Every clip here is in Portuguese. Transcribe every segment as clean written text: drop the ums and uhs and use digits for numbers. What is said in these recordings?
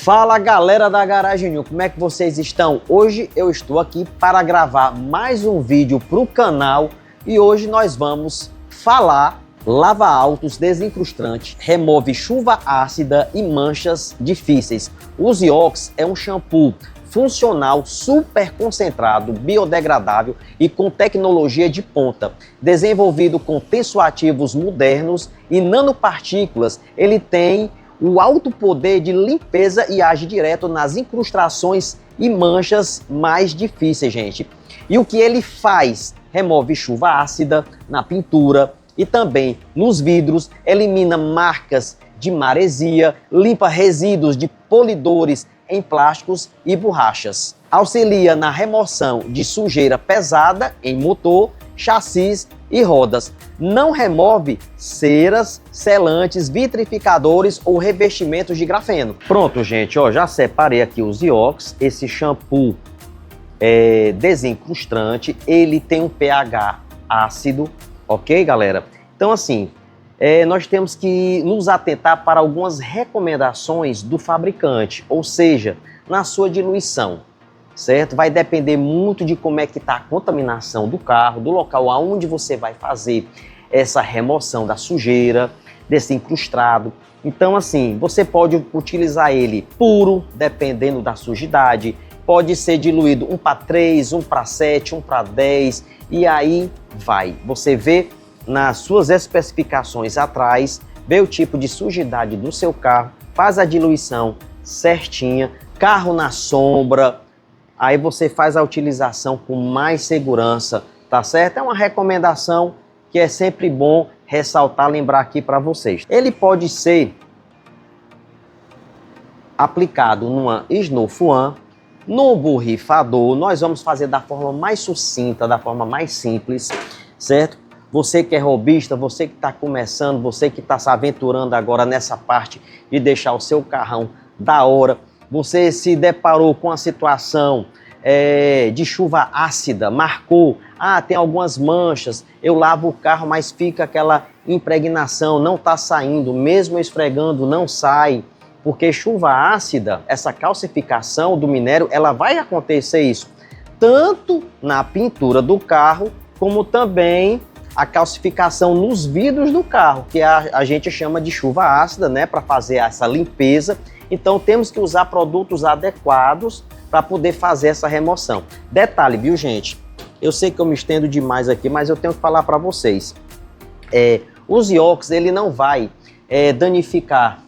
Fala galera da Garagem New, como é que vocês estão? Hoje eu estou aqui para gravar mais um vídeo para o canal e hoje nós vamos falar lava autos desincrustante, remove chuva ácida e manchas difíceis. O Ziox é um shampoo funcional, super concentrado, biodegradável e com tecnologia de ponta. Desenvolvido com tensoativos modernos e nanopartículas, ele tem o alto poder de limpeza e age direto nas incrustações e manchas mais difíceis, gente. E o que ele faz? Remove chuva ácida na pintura e também nos vidros, elimina marcas de maresia, limpa resíduos de polidores em plásticos e borrachas. Auxilia na remoção de sujeira pesada em motor, chassis e rodas. Não remove ceras, selantes, vitrificadores ou revestimentos de grafeno. Pronto, gente, ó, já separei aqui o Ziox. Esse shampoo é desincrustante, ele tem um pH ácido, ok, galera? Então, assim, nós temos que nos atentar para algumas recomendações do fabricante, ou seja, na sua diluição. Certo? Vai depender muito de como é que está a contaminação do carro, do local aonde você vai fazer essa remoção da sujeira, desse incrustado. Então, assim, você pode utilizar ele puro, dependendo da sujidade, pode ser diluído 1 para 3, 1 para 7, 1 para 10, e aí vai. Você vê nas suas especificações atrás, vê o tipo de sujidade do seu carro, faz a diluição certinha, carro na sombra. Aí você faz a utilização com mais segurança, tá certo? É uma recomendação que é sempre bom ressaltar, lembrar aqui para vocês. Ele pode ser aplicado numa Snow One, no borrifador. Nós vamos fazer da forma mais sucinta, da forma mais simples, certo? Você que é robista, você que está começando, você que está se aventurando agora nessa parte de deixar o seu carrão da hora. Você se deparou com a situação de chuva ácida, marcou, tem algumas manchas, eu lavo o carro, mas fica aquela impregnação, não está saindo, mesmo esfregando não sai, porque chuva ácida, essa calcificação do minério, ela vai acontecer isso, tanto na pintura do carro, como também a calcificação nos vidros do carro, que a gente chama de chuva ácida, né, para fazer essa limpeza. Então temos que usar produtos adequados para poder fazer essa remoção. Detalhe, viu, gente? Eu sei que eu me estendo demais aqui, mas eu tenho que falar para vocês. O Ziox, ele não vai danificar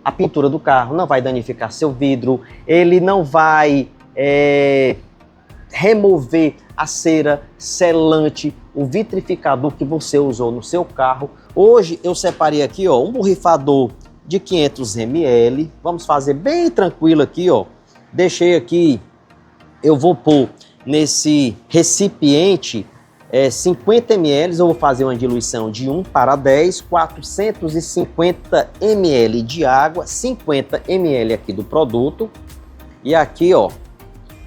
a pintura do carro, não vai danificar seu vidro, ele não vai remover a cera, selante, o vitrificador que você usou no seu carro. Hoje eu separei aqui, ó, um borrifador de 500 ml, vamos fazer bem tranquilo aqui, ó. Deixei aqui, eu vou pôr nesse recipiente 50 ml, eu vou fazer uma diluição de 1 para 10, 450 ml de água, 50 ml aqui do produto. E aqui, ó,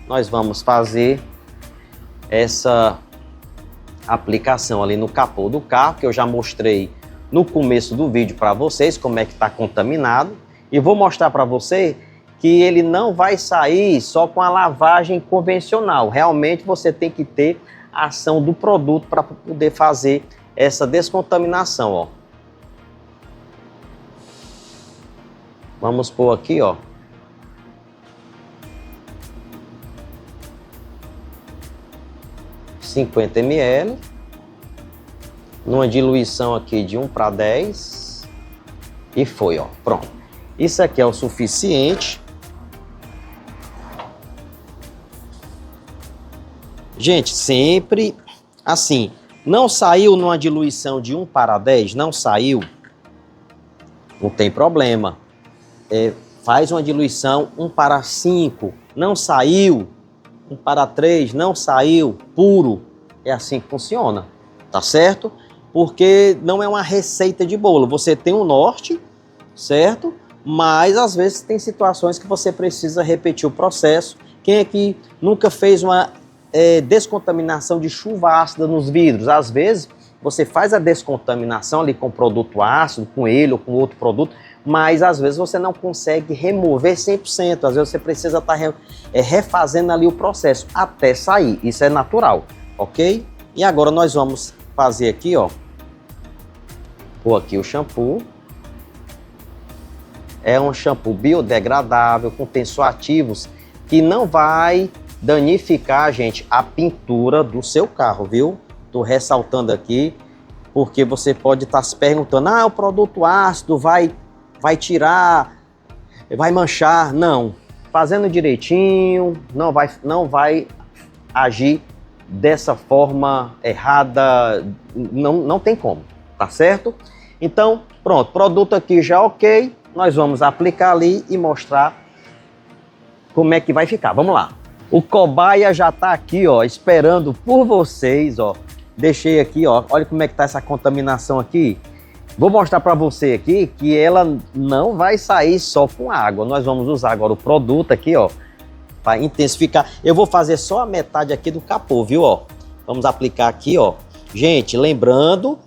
nós vamos fazer essa aplicação ali no capô do carro, que eu já mostrei no começo do vídeo para vocês como é que está contaminado, e vou mostrar para você que ele não vai sair só com a lavagem convencional. Realmente você tem que ter a ação do produto para poder fazer essa descontaminação, ó. Vamos pôr aqui, ó. $50 ml. Numa diluição aqui de 1 para 10 e foi, ó, pronto. Isso aqui é o suficiente. Gente, sempre assim, não saiu numa diluição de 1 para 10, não saiu, não tem problema. Faz uma diluição 1 para 5, não saiu, 1 para 3, não saiu, puro. É assim que funciona, tá certo? Porque não é uma receita de bolo. Você tem um norte, certo? Mas às vezes tem situações que você precisa repetir o processo. Quem aqui nunca fez uma descontaminação de chuva ácida nos vidros? Às vezes você faz a descontaminação ali com produto ácido, com ele ou com outro produto, mas às vezes você não consegue remover 100%, às vezes você precisa estar refazendo ali o processo até sair, isso é natural, ok? E agora nós vamos fazer aqui, ó, pôr aqui o shampoo. É um shampoo biodegradável, com tensoativos, que não vai danificar, gente, a pintura do seu carro, viu? Tô ressaltando aqui, porque você pode estar se perguntando, o produto ácido vai tirar, vai manchar. Não, fazendo direitinho, não vai agir dessa forma errada, não tem como, tá certo? Então, pronto, produto aqui já ok, nós vamos aplicar ali e mostrar como é que vai ficar. Vamos lá. O cobaia já tá aqui, ó, esperando por vocês, ó. Deixei aqui, ó, olha como é que tá essa contaminação aqui. Vou mostrar para você aqui que ela não vai sair só com água. Nós vamos usar agora o produto aqui, ó, para intensificar. Eu vou fazer só a metade aqui do capô, viu, ó. Vamos aplicar aqui, ó. Gente, lembrando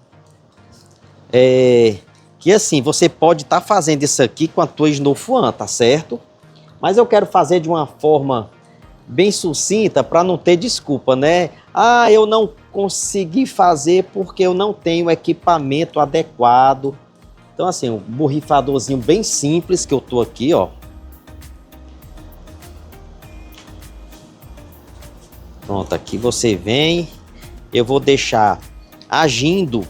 que assim, você pode estar fazendo isso aqui com a tua Snow One, tá certo? Mas eu quero fazer de uma forma bem sucinta para não ter desculpa, né? Eu não consegui fazer porque eu não tenho equipamento adequado. Então assim, um borrifadorzinho bem simples que eu tô aqui, ó. Pronto, aqui você vem. Eu vou deixar agindo.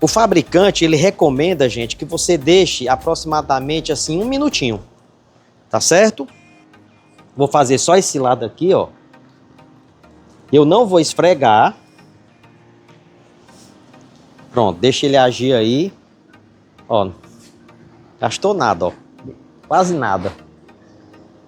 O fabricante, ele recomenda, gente, que você deixe aproximadamente assim 1 minutinho. Tá certo? Vou fazer só esse lado aqui, ó. Eu não vou esfregar. Pronto, deixa ele agir aí. Ó, gastou nada, ó. Quase nada.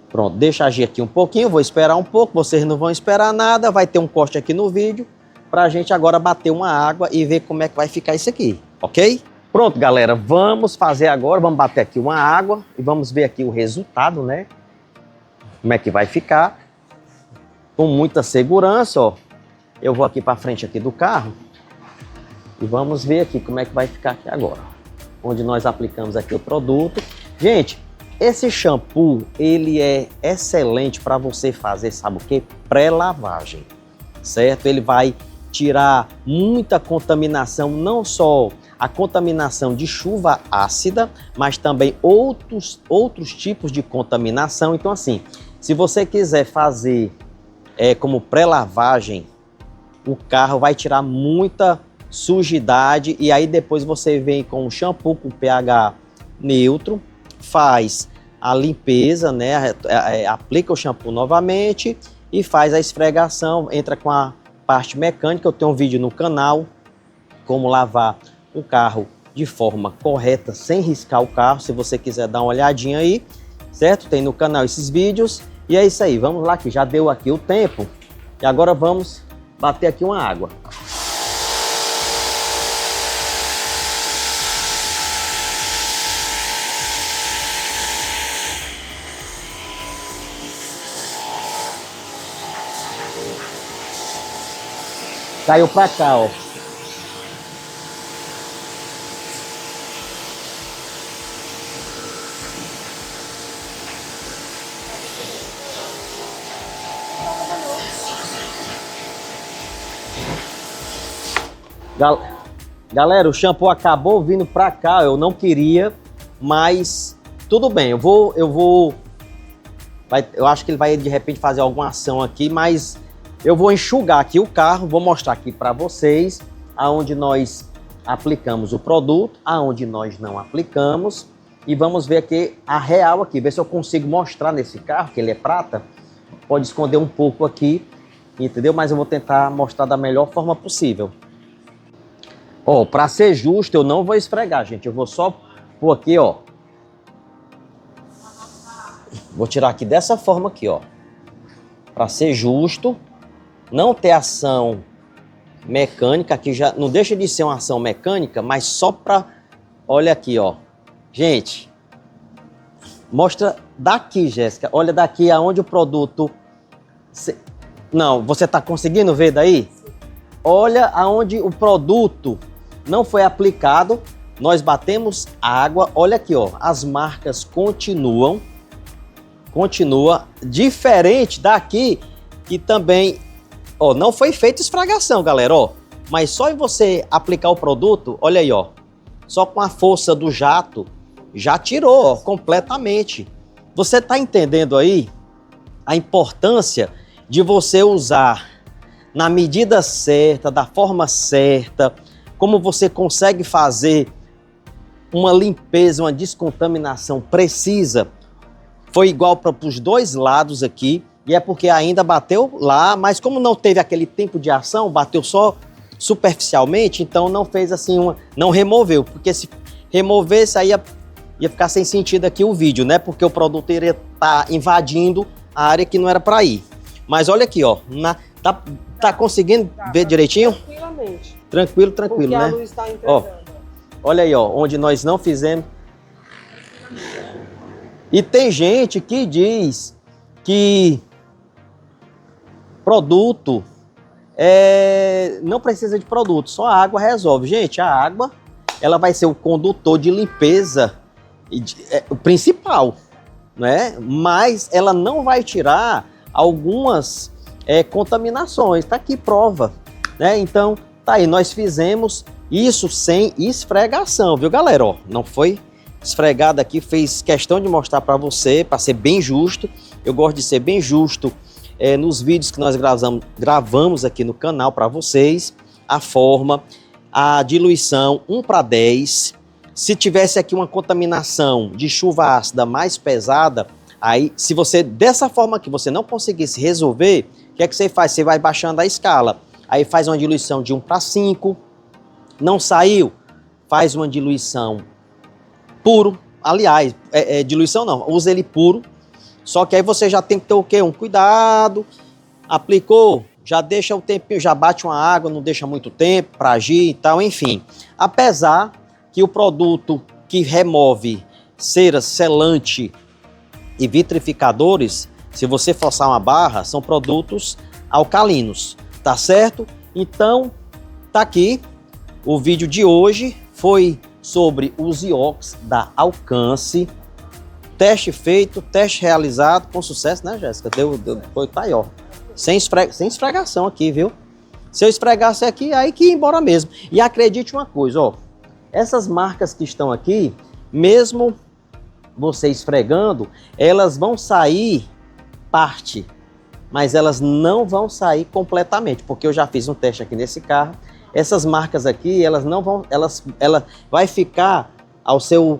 Pronto, deixa agir aqui um pouquinho. Vou esperar um pouco, vocês não vão esperar nada. Vai ter um corte aqui no vídeo pra gente agora bater uma água e ver como é que vai ficar isso aqui, ok? Pronto, galera, vamos fazer agora, vamos bater aqui uma água e vamos ver aqui o resultado, né? Como é que vai ficar. Com muita segurança, ó. Eu vou aqui para frente aqui do carro e vamos ver aqui como é que vai ficar aqui agora. Onde nós aplicamos aqui o produto. Gente, esse shampoo, ele é excelente para você fazer, sabe o quê? Pré-lavagem, certo? Ele vai tirar muita contaminação, não só a contaminação de chuva ácida, mas também outros tipos de contaminação. Então assim, se você quiser fazer como pré-lavagem, o carro vai tirar muita sujidade e aí depois você vem com o shampoo com pH neutro, faz a limpeza, né? Aplica o shampoo novamente e faz a esfregação, entra com a parte mecânica. Eu tenho um vídeo no canal como lavar um carro de forma correta, sem riscar o carro, se você quiser dar uma olhadinha aí, certo? Tem no canal esses vídeos. E é isso aí, vamos lá que já deu aqui o tempo. E agora vamos bater aqui uma água. Caiu pra cá, ó. Galera, o shampoo acabou vindo pra cá, eu não queria, mas tudo bem, eu acho que ele vai de repente fazer alguma ação aqui, mas eu vou enxugar aqui o carro, vou mostrar aqui para vocês aonde nós aplicamos o produto, aonde nós não aplicamos e vamos ver aqui a real aqui, ver se eu consigo mostrar nesse carro, que ele é prata, pode esconder um pouco aqui, entendeu? Mas eu vou tentar mostrar da melhor forma possível. Ó, para ser justo, eu não vou esfregar, gente. Eu vou só pôr aqui, ó. Vou tirar aqui dessa forma aqui, ó. Para ser justo, não ter ação mecânica, aqui já não deixa de ser uma ação mecânica, mas só para... Olha aqui, ó. Gente, mostra daqui, Jéssica. Olha daqui aonde o produto... Não, você tá conseguindo ver daí? olha aonde o produto não foi aplicado, nós batemos água, olha aqui, ó, as marcas continua diferente daqui, que também, ó, não foi feita esfregação, galera, ó, mas só em você aplicar o produto, olha aí, ó, só com a força do jato, já tirou, ó, completamente. Você tá entendendo aí a importância de você usar na medida certa, da forma certa, como você consegue fazer uma limpeza, uma descontaminação precisa. Foi igual para os dois lados aqui, e é porque ainda bateu lá, mas como não teve aquele tempo de ação, bateu só superficialmente, então não fez assim, não removeu, porque se removesse aí ia ficar sem sentido aqui o vídeo, né? Porque o produto iria estar invadindo a área que não era para ir. Mas olha aqui, ó, tá conseguindo ver direitinho? Tranquilamente. Tranquilo, Porque né? a luz está entregando. Ó, olha aí, ó, onde nós não fizemos. E tem gente que diz que produto não precisa de produto, só a água resolve. Gente, a água ela vai ser o condutor de limpeza o principal, né? Mas ela não vai tirar algumas contaminações. Tá aqui prova, né? Então tá aí, nós fizemos isso sem esfregação, viu, galera? Ó, não foi esfregado aqui, fez questão de mostrar para você, para ser bem justo. Eu gosto de ser bem justo nos vídeos que nós gravamos aqui no canal para vocês. A forma, a diluição 1:10. Se tivesse aqui uma contaminação de chuva ácida mais pesada, aí se você, dessa forma que você não conseguisse resolver, o que é que você faz? Você vai baixando a escala. Aí faz uma diluição de 1:5. Não saiu? Faz uma diluição puro. Aliás, diluição não, usa ele puro. Só que aí você já tem que ter o quê? Um cuidado. Aplicou, já deixa o tempinho, já bate uma água, não deixa muito tempo para agir e tal, enfim. Apesar que o produto que remove cera, selante e vitrificadores, se você forçar uma barra, são produtos alcalinos, tá certo? Então, tá aqui. O vídeo de hoje foi sobre os iox da Alcance. Teste feito, teste realizado com sucesso, né, Jéssica? Foi, tá aí, ó. Sem esfregação aqui, viu? Se eu esfregasse aqui, aí que ia embora mesmo. E acredite uma coisa, ó. Essas marcas que estão aqui, mesmo você esfregando, elas vão sair parte, mas elas não vão sair completamente, porque eu já fiz um teste aqui nesse carro. Essas marcas aqui, elas não vão, ela vai ficar ao seu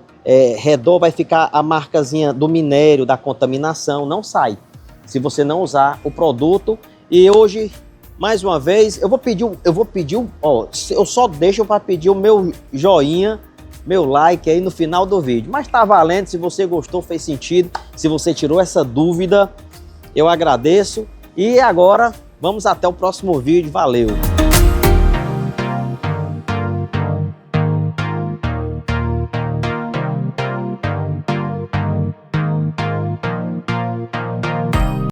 redor, vai ficar a marcazinha do minério, da contaminação, não sai, se você não usar o produto. E hoje, mais uma vez, eu vou pedir, ó, eu só deixo para pedir o meu joinha, meu like aí no final do vídeo. Mas tá valendo, se você gostou, fez sentido, se você tirou essa dúvida, eu agradeço. E agora, vamos até o próximo vídeo, valeu!